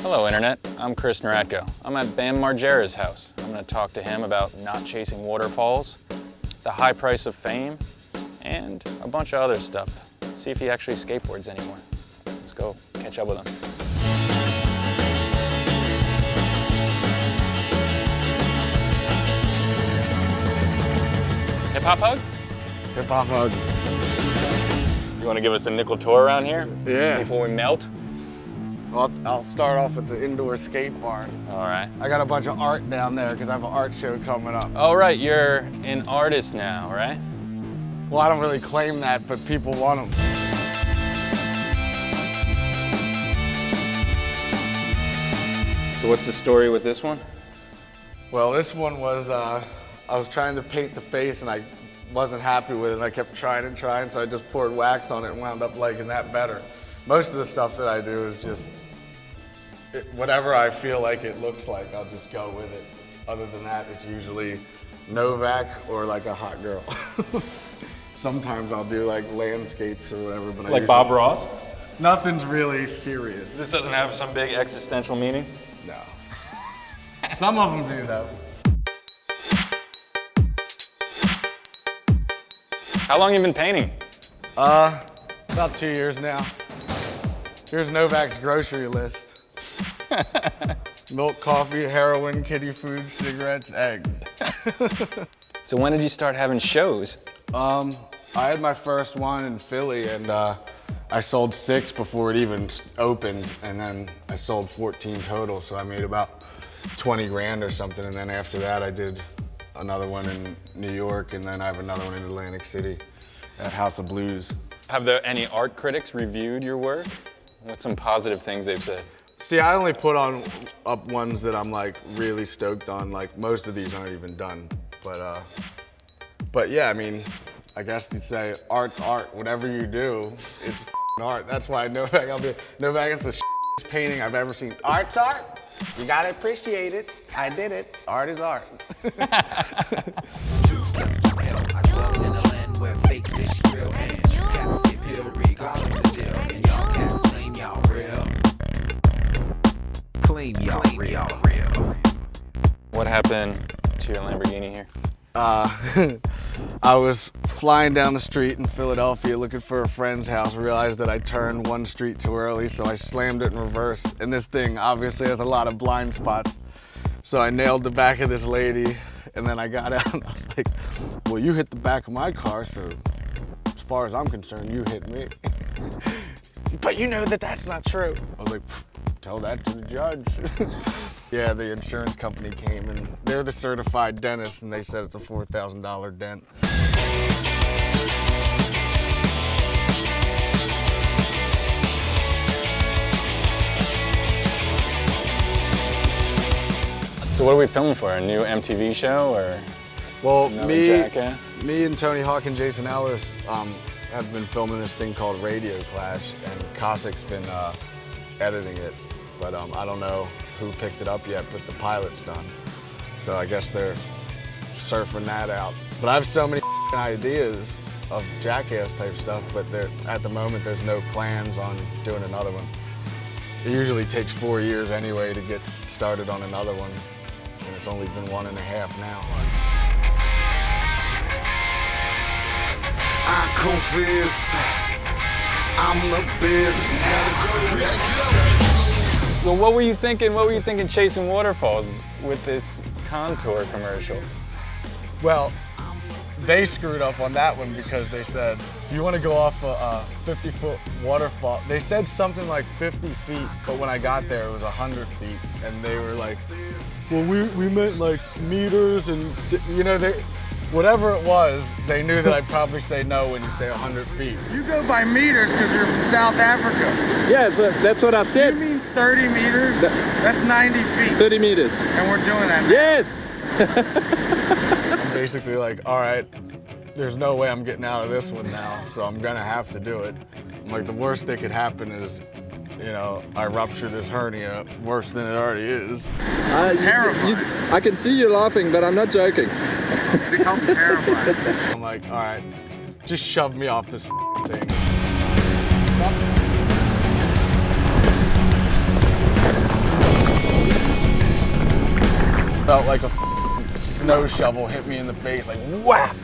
Hello, Internet. I'm Chris Nieratko. I'm at Bam Margera's house. I'm going to talk to him about not chasing waterfalls, the high price of fame, and a bunch of other stuff. See if he actually skateboards anymore. Let's go catch up with him. Hip-hop hug? Hip-hop hug. You want to give us a nickel tour around here? Yeah. Before we melt? Well, I'll start off with the indoor skate barn. All right. I got a bunch of art down there because I have an art show coming up. Oh, right. You're an artist now, right? Well, I don't really claim that, but people want them. So what's the story with this one? Well, this one was, I was trying to paint the face and I wasn't happy with it, and I kept trying and trying, so I just poured wax on it and wound up liking that better. Most of the stuff that I do is just, whatever I feel like it looks like, I'll just go with it. Other than that, it's usually Novak or like a hot girl. Sometimes I'll do like landscapes or whatever, but Like Bob Ross? Nothing's really serious. This doesn't have some big existential meaning? No. Some of them do though. How long have you been painting? About 2 years now. Here's Novak's grocery list. Milk, coffee, heroin, kiddie food, cigarettes, eggs. So when did you start having shows? I had my first one in Philly, and I sold 6 before it even opened, and then I sold 14 total, so I made about 20 grand or something, and then after that I did another one in New York, and then I have another one in Atlantic City at House of Blues. Have there any art critics reviewed your work? What's some positive things they've said? See, I only put up ones that I'm like really stoked on. Like most of these aren't even done, but yeah, I mean, I guess you'd say art's art. Whatever you do, it's art. That's why Novak, Novak is the shittiest painting I've ever seen. Art's art. You gotta appreciate it. I did it. Art is art. What happened to your Lamborghini here? I was flying down the street in Philadelphia looking for a friend's house, realized that I turned one street too early, so I slammed it in reverse. And this thing obviously has a lot of blind spots. So I nailed the back of this lady, and then I got out and I was like, well, you hit the back of my car, so as far as I'm concerned, you hit me. But you know that that's not true. I was like, tell that to the judge. Yeah, the insurance company came, and they're the certified dentist, and they said it's a $4,000 dent. So what are we filming for? A new MTV show or Well, Jackass? me and Tony Hawk and Jason Ellis have been filming this thing called Radio Clash, and Cossack's been editing it. But I don't know who picked it up yet, but the pilot's done. So I guess they're surfing that out. But I have so many ideas of Jackass type stuff, but at the moment there's no plans on doing another one. It usually takes 4 years anyway to get started on another one, and it's only been 1.5 now. I confess, I'm the best. Well, what were you thinking? What were you thinking chasing waterfalls with this contour commercial? Well, they screwed up on that one because they said, do you want to go off a 50-foot waterfall? They said something like 50 feet, but when I got there, it was 100 feet. And they were like, well, we meant like meters, and you know, whatever it was, they knew that I'd probably say no when you say 100 feet. You go by meters because you're from South Africa. Yeah, that's what I said. You mean 30 meters? That's 90 feet. 30 meters. And we're doing that now. Yes! I'm basically like, all right, there's no way I'm getting out of this one now, so I'm gonna have to do it. I'm like, the worst that could happen is, you know, I rupture this hernia worse than it already is. Terrifying. I can see you laughing, but I'm not joking. Become terrified. I'm like, all right, just shove me off this thing. Stop. felt like a snow shovel hit me in the face, like whap!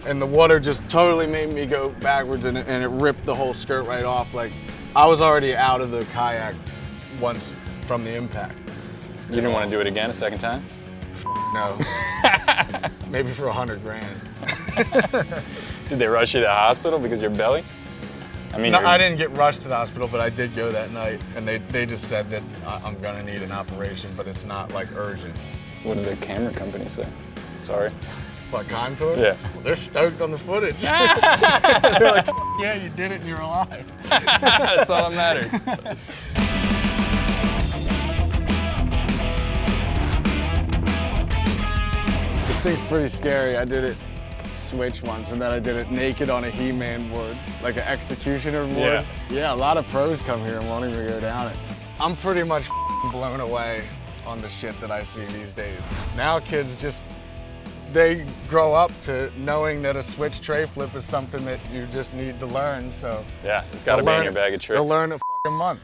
And the water just totally made me go backwards, and it ripped the whole skirt right off. Like, I was already out of the kayak once from the impact. You didn't want to do it again a second time? No. Maybe for $100 grand. Did they rush you to the hospital because of your belly? I mean, No, I didn't get rushed to the hospital, but I did go that night, and they just said that I'm gonna need an operation, but it's not like urgent. What did the camera company say? Sorry. What, Contour? Yeah. They're stoked on the footage. They're like, yeah, you did it and you're alive. That's all that matters. This thing's pretty scary. I did it switch once, and then I did it naked on a He-Man board, like an executioner board. Yeah, a lot of pros come here and won't even go down it. I'm pretty much blown away on the shit that I see these days. Now kids just, they grow up to knowing that a switch tray flip is something that you just need to learn, so. Yeah, it's got to be in your bag of tricks. They'll learn in a fucking month.